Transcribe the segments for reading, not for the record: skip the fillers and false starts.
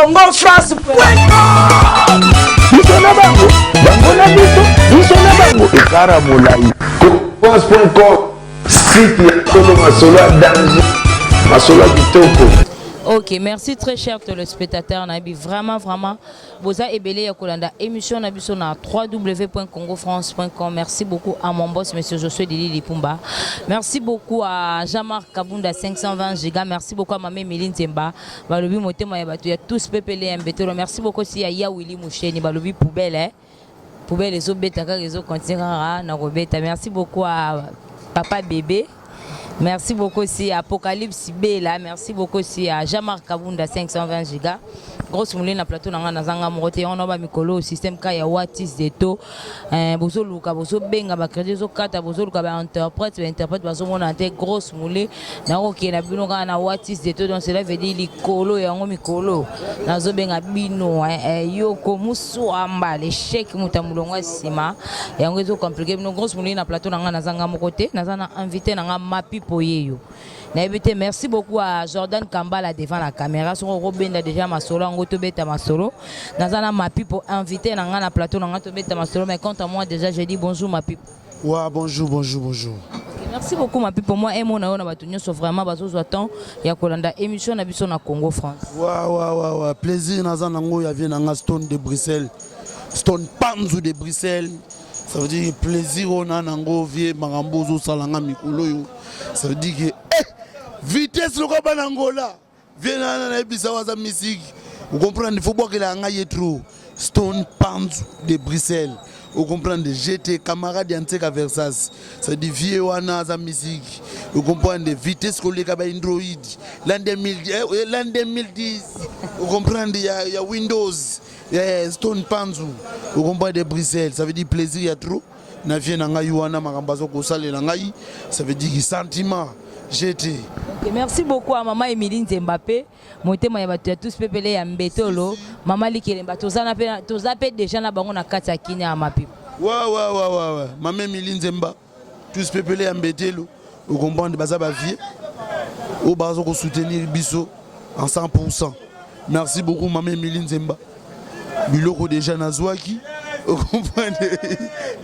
CongoFrance.com. Bisona bango, bango na biso, bisona bango. Ekara molai. CongoFrance.com. Site ya solo masolo ya danger. Masolo ya kitoko. Ok, merci très cher téléspectateurs. Vraiment, vous avez ébélé à Kolanda. Émission Nabiso na www.congofrance.com. Merci beaucoup à mon boss, monsieur Josué Dili Lipumba. Merci beaucoup à Jean-Marc Kabunda 520 giga. Merci beaucoup à Mamé Méline Zemba. Balobi Motema Yabatu. Il y a tous PPL MBT. Merci beaucoup aussi à Yawili Moucheni. Balobi Poubelle. Poubelle les autres bêta, les autres continuera. Merci beaucoup à Papa Bébé. Merci beaucoup aussi à Apocalypse Bela. Merci beaucoup aussi à Jean-Marc Kabunda 520 giga. Grosse moulin na plateau na zanga morote on ba mikolo système ka ya watis de to bozo luka bozo benga ba crédit zo kata bozo luka ba interprète bazo mona te grosse moulin na oké na bino ka na watis de to donc cela veut dire likolo ya ngo mikolo na zo benga bino yoko musu amba les chèques mutamulongo sima ya ngo zo compliqué bino grosse moulin na plateau na zanga morote na zana invité na mapi poyeyo. Merci beaucoup à Jordan Kambala devant la caméra. Son Robin a déjà ma solo, en gros beta ma solo. Dans un mapi pour inviter dans un plateau dans un beta ma solo. Mais quant à moi déjà j'ai dit bonjour ma pipe. Ouais, bonjour. Okay, merci beaucoup ma pipe pour moi et mon aïe na batunyo so vraiment bazo zoatan ya kolanda émission na biso na Congo France. Ouais. Plaisir dans un ango ya vient dans Stone de Bruxelles. Stone Panzu de Bruxelles. Ça veut dire plaisir on a nango vie marambozo salanga mikolo yo. Ça veut dire que vitesse le combat d'Angola vient dans la musique. Vous comprenez, il faut boire que la ngaye trop. Stone Panzu de Bruxelles. Vous comprenez, GT camarade d'Anteka Versas. Ça dit vieux wana za musique. Vous comprenez, vitesse que les gars Android. L'an 2010. Vous comprenez, il y a Windows. Stone Panzu. Vous comprenez de Bruxelles. Ça veut dire plaisir il y a trop. Na vient na ngayi wana makambazo ko sale na ngayi. Ça veut dire sentiment. GT. Okay, merci beaucoup à maman Emiline Mbappé. Motema ya batu ya tous pepele ya mbetolo. Maman Likelemba tozana pe déjà na bango na kati ya kinya ya mapi. Ouais. Maman Emiline Zemba. Tous pepele ya mbetelo. Vous comprenez baza ba vie. Au bazo ko soutenir biso en 100%. Merci beaucoup maman Emiline Zemba. Biloko déjà na zwaki. Vous comprenez?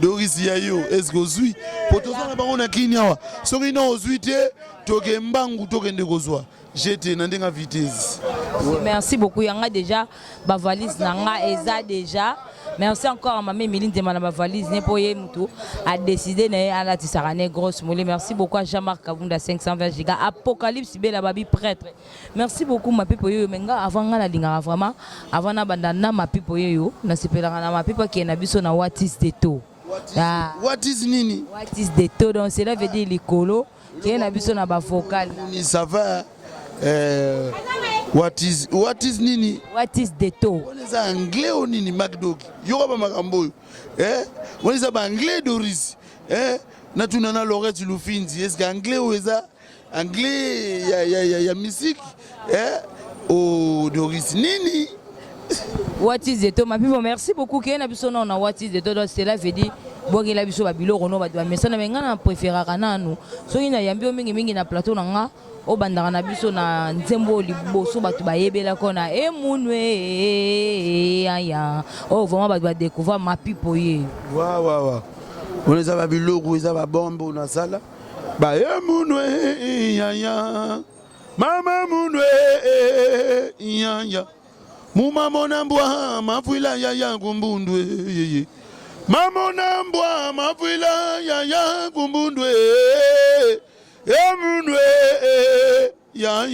Doris Yayo, est-ce que vous suivez? Pour tout ça, on a kinya. Si on a osuité, toke mbangu toke ndegozwa. J'étais dans la vitesse. Merci beaucoup. Il y a déjà ma valise nanga eza déjà. Merci encore à ma mère Méline de ma valise ne poye mutu a décidé à la tisarane grosse moulée. Merci beaucoup à Jean-Marc Kabunda 520 giga. Apocalypse Bela Babi prêtre. Merci beaucoup ma pipo yo menga avant la linga vraiment avant na bandana ma pipo yo na sepela na ma pipo qui na biso na watis de to. What is nini? Watis de to donc cela veut dire likolo qui na biso na ba vocal. Ni ça va what is nini? What is the to? On est anglais ou nini McDog? Yoga ba makambo. On est anglais Doris. Na tunana Lorette Lufinzi. Est-ce que anglais ou eza anglais ya musique? Oh Doris nini? What is the to? Ma people merci beaucoup que na biso na what is the to donc cela veut dire bogi la biso ba biloko no ba mais ça na menga na préférera nanu. So ina yambio mingi na plateau na nga o bandaka na biso na nzembo liboso batu bayebela kona munwe aya oh vraiment batu ba découvrir ma pipo ye wa on les a biloko ils a bombe na sala ba munwe aya mama munwe aya muma mona mbwa mafuila ya kumbundwe yeye mama nambwa mafuila ya kumbundwe emunwe ya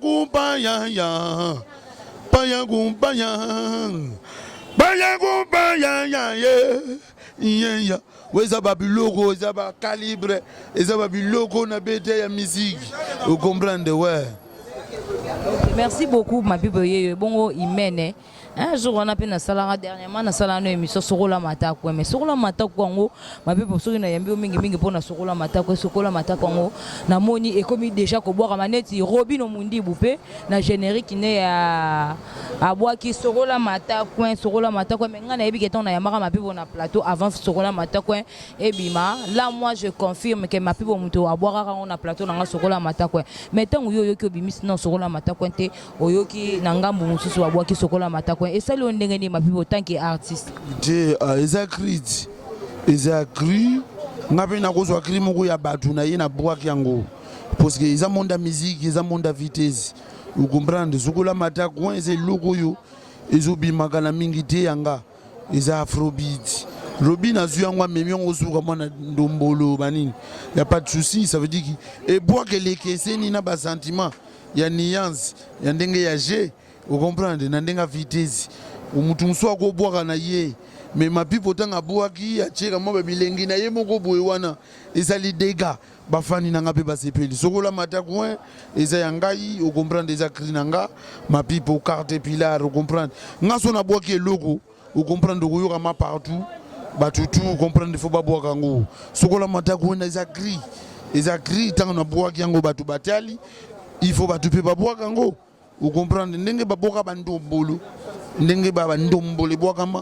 kupaya ya weza babiloko weza ba calibre weza babiloko na bete ya musique vous comprenez ouais. Merci beaucoup ma pipo ye bongo imene un jour on a pu na sala dernièrement na sala no émission sokola matako mais sokola matako ngo mabe pour soki na yambi mingi mingi pona sokola matako ngo na moni et comme déjà ko boire maneti Robino Mundi boupé na générique ne ya abwaki sokola matako mais ngana yebi keton na yamaka mabe na plateau avant sokola matako et bima là moi je confirme que mabe muto abwaka on na plateau na sokola matako mais tant yo ki obimis na sokola matako te oyoki na ngambu mususu abwaki sokola matako et ça le ndenge ni mabe autant que artiste je ezakri ngabe na kozwa kri moko ya batu na ye na bwaki yango parce que eza monde musique eza monde vitesse vous comprendre sokola matako eza loko yo ezobimaka na mingi te yanga eza afrobeat Robin a vu un million au souk comme un dombolo banine. Il y a pas de souci, ça veut dire que et bois que les caisses n'y n'a pas sentiment. Il y a nuance, il y a dengue ya G, vous comprenez, il y a dengue vitesse. Au mouton soit go boire na ye. Mais ma pipe autant à boire qui a tiré moi bilingue na ye mon go boiwana. Et ça les dégâts. Bafani nanga pe base peli. Sokola matakouin, et ça yangai, vous comprenez des akrinanga. Ma pipe au carte pilar, vous comprenez. Nga son a boire qui est logo, vous comprenez de goyoma partout. Batutu comprendre faut pas boire kango sokola matako na ezakri tant na boire kango batu batali il faut batu pe ba boire kango vous comprendre ndenge ba boka bandombolo ndenge ba bandombolo boire kama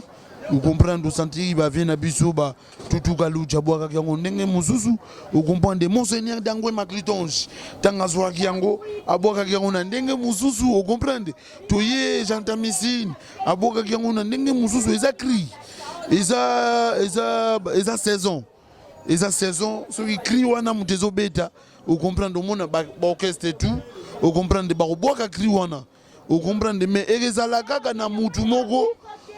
vous comprendre sentir ba vient na biso ba tutu kalucha boire kango ndenge mususu vous comprendre monseigneur dangwe maklitonge tanga zwa kango aboka kango na ndenge mususu vous comprendre toye jantamicine aboka kango na ndenge mususu ezakri eza saison ceux qui crient wana mutezo beta vous comprendre mona ba orchestre tout vous comprendre ba boka cri wana vous comprendre mais ezala kaka na mutu moko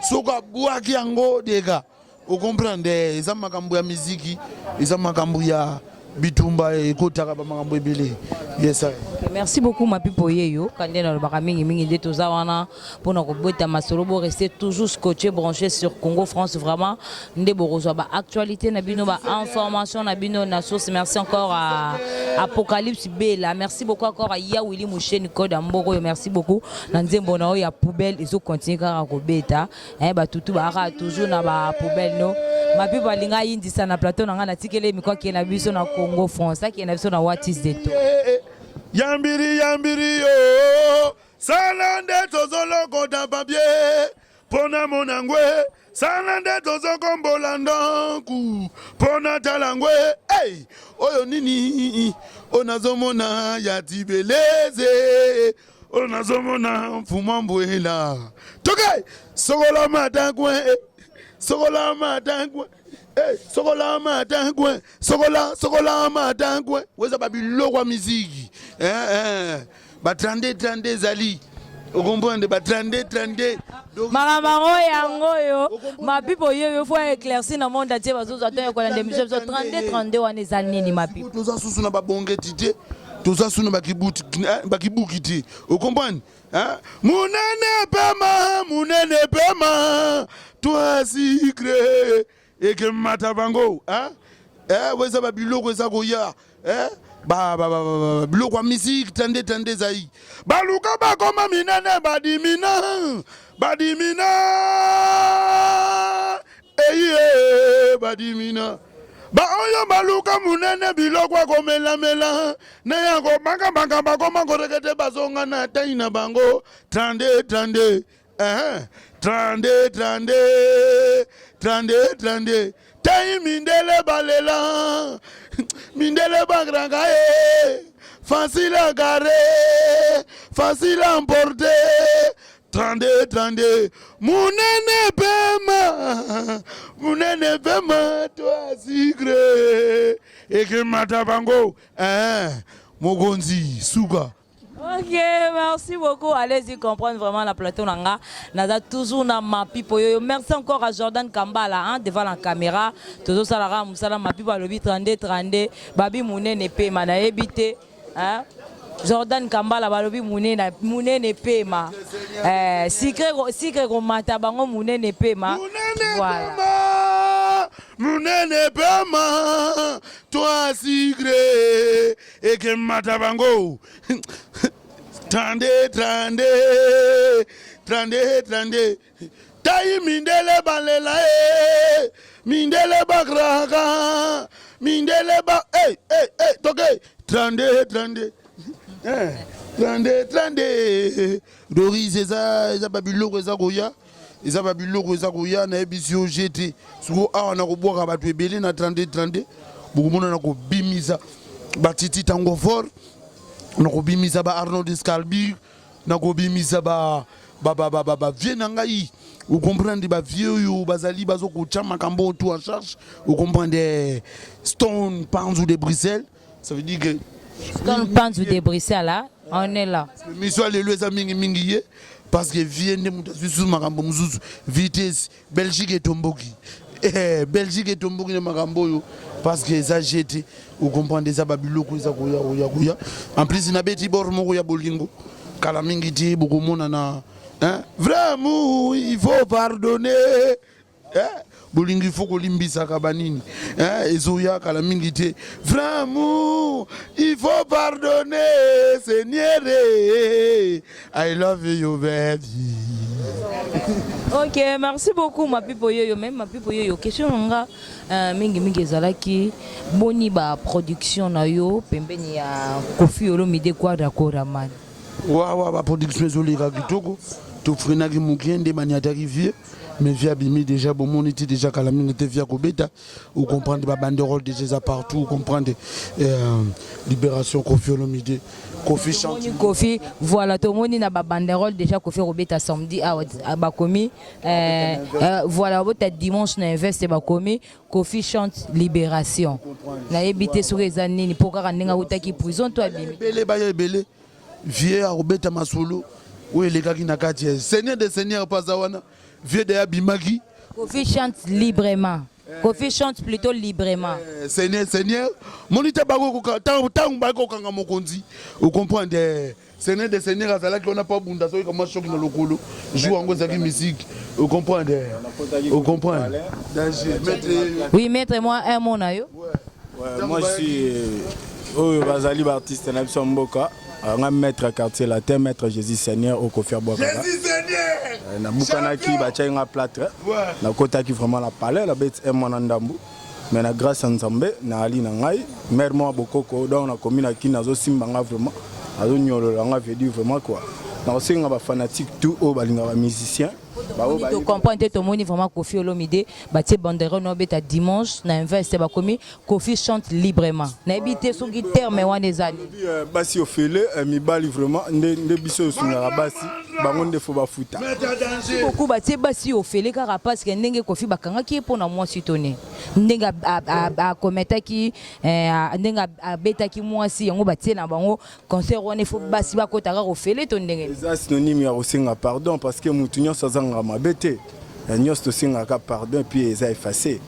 soka boaki yango dega vous comprendre eza makambo ya muziki eza makambo ya bitumba ekotaka ba makambo ebele yes sir. Merci beaucoup ma pipo yeyo kandena le bakamingi mingi de toza wana pona ko bota masolobo rester toujours scotché branché sur Congo France vraiment ndebo rozwa ba actualité na bino ba information na bino na source. Merci encore à Apocalypse Bella, merci beaucoup encore à Yawili Moucheni Code Mboko, merci beaucoup na nzembo na o ya poubelle izo continuer kaka ko beta ba tutu ba toujours na ba poubelle no ma pipo linga yindi sana plateau na ngana tikele mikwa ki na biso na Congo France ki na biso na what is the to Yambiri yo salande tozolo konta papier pona monangwe salande tozo kombolandanku pona talangwe hey oyo nini onazomona yatibeleze onazomona mfumambwela tokai sokola matangwe sokola matangwe sokola matangwe sokola matangwe weza babilo kwa miziki ba 32 zali okomprendre ba 32 Maramaro yango yo ma pipo yo faut éclaircir na monde entier bazo ato ko la démission 32 wana ezali nini ma pipo toza susu na babongeti te toza susu na bakibuki te okomprendre munene pema toi secret et que matabango weza ba biloko eza koya ba biloko musique tande zai baluka bakoma minene badimina badimina ba oyo baluka munene biloko komela na yango banga bakoma korekete bazonga na taina bango 32 tayi mindele balela mindele bagranga facile à garer facile à emporter 32 munene pema toi sigre et que matabango mogonzi suga. Ok, merci beaucoup. Allez-y comprendre vraiment la plateau nanga. Nada toujours na ma pipo yo. Merci encore à Jordan Kambala devant la caméra. Toujours salara musala ma pipo lobi 32 babi munene pema na ebité Jordan Kambala balobi munene pema secret ko mata bango munene pema voilà munene pema toi secret et que mata bango 32 32 tayi mindele balela mindele bakraka mindele ba toke 32 Doris eza babiloko eza koya na ebisi yo jete siko awa na kobwaka bato ebele na 32 bokomona na kobimisa batiti tango fort na kobimisa ba Arnold Scalbi na kobimisa ba vie na ngai vous comprenez ba vieux bazali bazo kocha makambo tout en charge vous comprenez Stone Panzu de Bruxelles ça veut dire que Stone Panzu de Bruxelles là on est là mission les lois mingi parce que vienne mutu makambo muzuzu vitesse Belgique et Tomboki Belgique et Tomboki na makambo yo parce que ça jeté vous comprenez ça babiloko ça koya en plus na beti bor moko ya bolingo kala mingi ti bokomona na hein vraiment il faut pardonner hein bolingo il faut kolimbisa kabanini hein ezoya kala mingi ti vraiment il faut pardonner Seigneur I love you baby. Ok, merci beaucoup ma pipo yoyo même ma pipo yoyo question nga mingi ezalaki boni ba production na yo pembeni ya Koffi Olomide Quadra Koraman. Wa ba production ezoleka kitoko to frenaki mukende maniataki vie mais via bimi déjà bon mon était déjà kala mingi te via kobeta ou comprendre ba banderole déjà partout comprendre libération Koffi Olomide Koffi chante Koffi voilà tout le monde na ba banderole déjà Koffi Robeta samedi à bakomi voilà bota dimanche na investe bakomi Koffi chante libération na ebité sur les années ni pokara ndinga utaki prison to abimi belé vieux à Robeta masolo où les gars qui na kati seigneur des seigneurs pazawana vieux de abimaki Koffi chante librement. Koffi chante plutôt librement. Seigneur, monite bako tant bako kanga mokonzi. Vous comprenez Seigneur des seigneurs azala qui on n'a pas bunda so comme choc dans le colo. Joue en gros avec musique. Vous comprenez Oui, mettez-moi un mot na yo. Ouais, moi je suis Bazali artiste na Mboka. Un maître quartier latin, maître Jésus Seigneur au Koffi Olomide. Jésus Seigneur. Na bukanaki ba tchenga plâtre. Na kota ki vraiment la palais la bête est mon ndambu. Mais na grâce à Nzambe na ali na ngai, mère moi bokoko donc na commune ki nazo simbanga vraiment. Azo nyolo la nga veut dire vraiment quoi. Na osenga ba fanatique tout au balinga ba musicien. Tu comprends tout le monde vraiment Koffi Olomide batie banderole no beta dimanche na investe ba komi Koffi chante librement na habité sur guitare mais wana ezali basi ofele mi bali vraiment nde biso sunga basi bango nde fo ba futa beaucoup batie basi ofele car parce que ndenge Koffi bakanga ki pona moi sitone ndenge a kometa ki ndenge beta ki moi si yango batie na bango concert wana fo basi bakota ka ofele to ndenge ça synonyme ya osenga pardon parce que mutunyo sazanga mabete nyos to singa ka pardon puis ça effacé.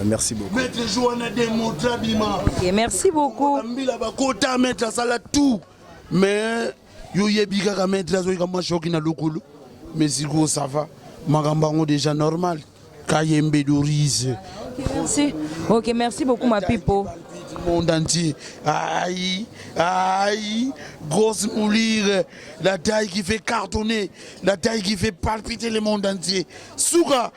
Merci beaucoup. Maître Joanna Demotra Bima. Okay, merci beaucoup. Mbila bakota maître sala tout. Mais yo yebika ka maître zo ka choki na lokolo. Mais siko ça va. Magambango déjà normal. Kayembe Doris. Merci. OK, merci beaucoup ma pipo. Monde entier. Aïe, grosse moulire, la taille qui fait cartonner, la taille qui fait palpiter le monde entier. Souka,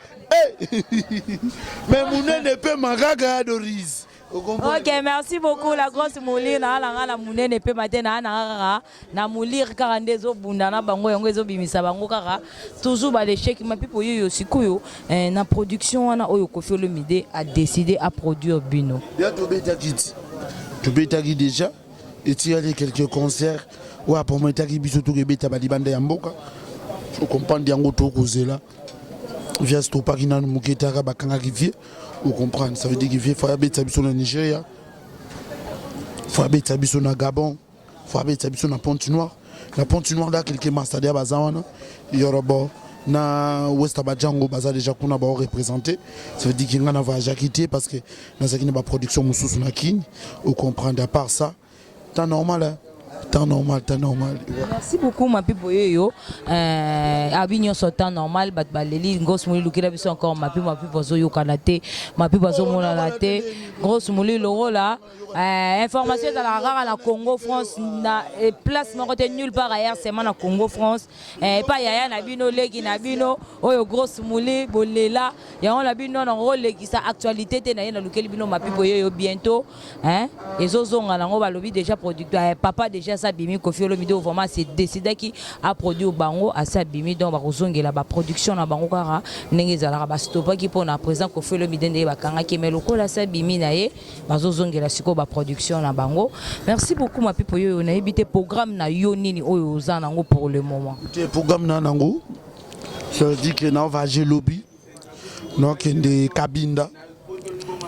mais Mouné ne peut m'agaga Doris. OK, merci beaucoup la grosse moulire la Mouné ne peut matena na moulire car ndezo bunda na bango yango ezo bimisa bango kaka toujours ba l'échec ma pipo yo sikuyo na production wana oyo Koffi Olomide a décidé à produire Bino. Tu betaki déjà et tu as quelques concerts ouais pour moi taki biso to beta ba libanda ya mboka tu comprends yango to kozela via stopa kina muketa ka bakanga ki vie vous comprenez ça veut dire qu'il faut beta biso na Nigeria faut beta biso na Gabon faut beta biso na Pointe-Noire la Pointe-Noire là quelques mastadia bazawana Yoruba na West Abadjango baza déjà kuna ba représenter ça veut dire qu'il ngana va quitter parce que dans ça qui n'est pas production mususu na kin vous comprenez à part ça temps normal Temps normal. Merci beaucoup ma pipo yo. Abignon so temps normal bat baleli grosse mouli lukila biso encore ma pipo zo yo kanate, ma pipo zo mona laté, grosse mouli loro là. Information dans la rare na Congo France na place mo côté nulle part ailleurs c'est na Congo France. Pas yaya na bino legi na bino oyo grosse mouli bolela ya on la bino na rôle qui sa actualité te na lukeli bino ma pipo yo bientôt hein et zo zonga nango balobi déjà producteur papa déjà ça bimi Koffi Olomide vraiment c'est décidé qui a produit au bango à ça bimi donc ba kozongela ba production na bango kara ndenge ezalaka ba stopper qui pour na présent Koffi Olomide ndé bakanga ki meloko la ça bimi na ye bazozongela siko ba production na bango. Merci beaucoup ma pipo yo na ebité programme na yo nini oyo oza nango pour le moment. Le programme na nango ça veut dire que na va gelobi donc des kabinda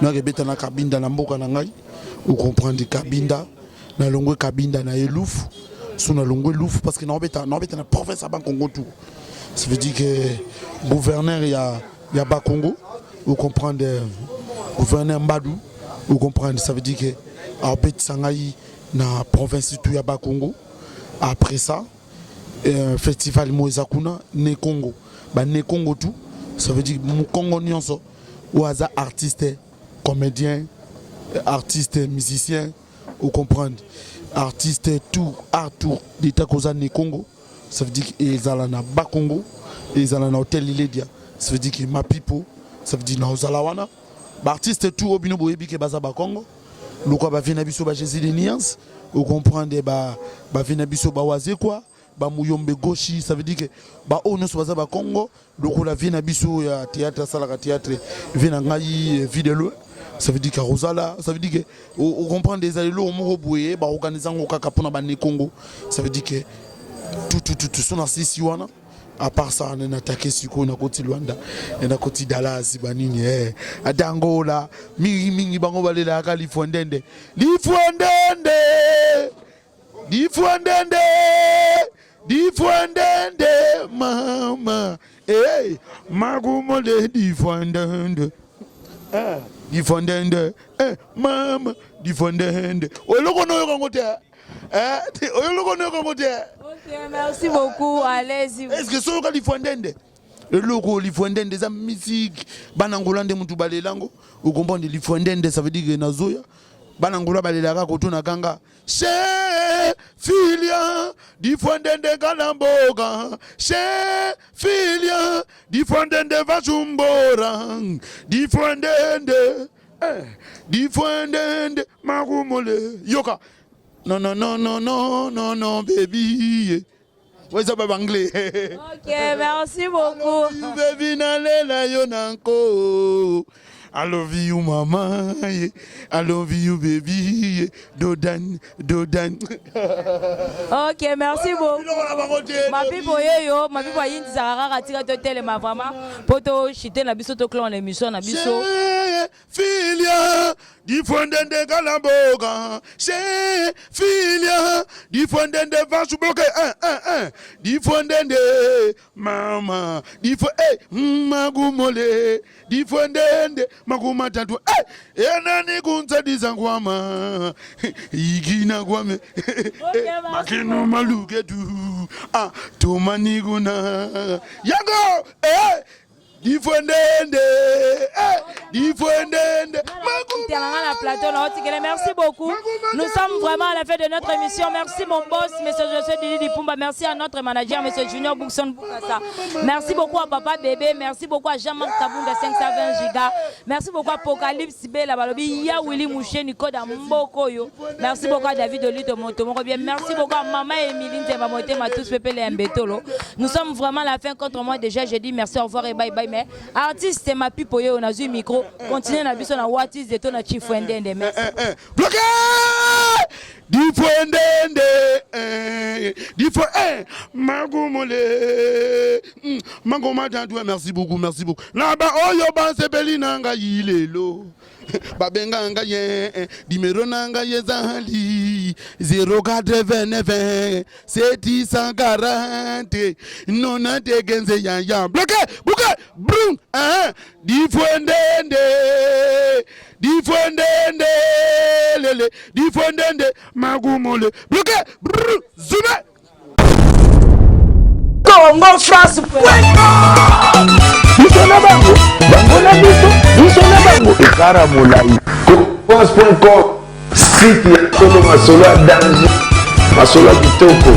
na rebeta na kabinda na mboka na ngai ou comprendre kabinda na longwe kabinda na elouf sous na longwe louf parce que na na province à Congo tout ça veut dire que gouverneur il y a ba Congo ou comprendre gouverneur Mbadou ou comprendre ça veut dire que abet sangai na province tout ya ba Congo après ça festival Moïsakuna ne Congo ba ne Congo tout ça veut dire mon Congo nyonso ou aza artiste comédien artiste musicien ou comprendre artiste tout art tout d'état koza ne Congo ça veut dire qu'ils allaient na ba Congo ils allaient na hôtel Iledia ça veut dire que ma pipo ça veut dire na ozalawana ba artiste tout obino boyebi ke baza ba Congo loko ba vina biso ba Jésus de Niance ou comprendre ba vina biso ba waze quoi ba muyombe goshi ça veut dire que ba ono so baza ba Congo loko la vina biso ya théâtre salaka théâtre vina ngai vidéo ça veut dire que Rosala ça veut dire que on comprend des allo on moboye ba organiser ngo kaka pona ba ne Congo ça veut dire que tout son assisi wana à part ça on a attaqué siko na koti Luanda na koti Dallas banini adangola mingi bango balela ka lifondende mama magumo de difondende difondende mama difondende oloko no yokongote oloko no yokongote. OK, merci beaucoup, allez-y. Est-ce que so ka difondende eloko lifondende za musique banangolande mutu balelango ou comprendre lifondende ça veut dire que nazoya banangola balelaka kotuna kanga she filia difondende kalamboga she filia difondende vajumbora difondende magumole yoka non baby ouais ça va anglais. OK, merci beaucoup. Baby nalela yonanko I love you mama, I love you baby, Dodan. OK, merci beaucoup. Ma pipo yo, ma pipo yindi zarara tira to telema vraiment poto chité na biso to clan l'émission na biso. Filia difondende kalamboga, she filia difondende vachu bloqué difondende mama magumole difondende maguma tatu enani kunza dizangwama igina gwame makino maluke tu tumaniguna yango difondende merci beaucoup. Nous sommes vraiment à la fin de notre émission. Merci mon boss, monsieur Josué Dili Lipumba. Merci à notre manager, monsieur Junior Boukson Boukassa. Merci beaucoup à Papa Bébé. Merci beaucoup à Jean-Marc Kabunda 520 gigas. Merci beaucoup à Apocalypse Bela Balobi. Ya Willy Mouché Nico Dambokoyo. Merci beaucoup à David Olito Montomo. Merci beaucoup à Maman Emiline Temamote Matous Pepe Mbetolo. Nous sommes vraiment à la fin. Contre moi déjà, j'ai dit merci, au revoir et bye bye. Mais artiste, c'est ma pipo, on a eu micro. Continuez à biso na watis de ton chifondende. Merci. Bloqué! Magumole. Magumata, merci beaucoup. Là-bas, oyo banse belinanga yilelo. Babenga ngaye, dimero nanga yezali 089 740 nona tegenze ya bloqué brum difondende lele difondende magumole bloqué zoomé Congo France biso na bango na biso na bango ekara molai France.com site ya solo masolo ya danger masolo ya kitoko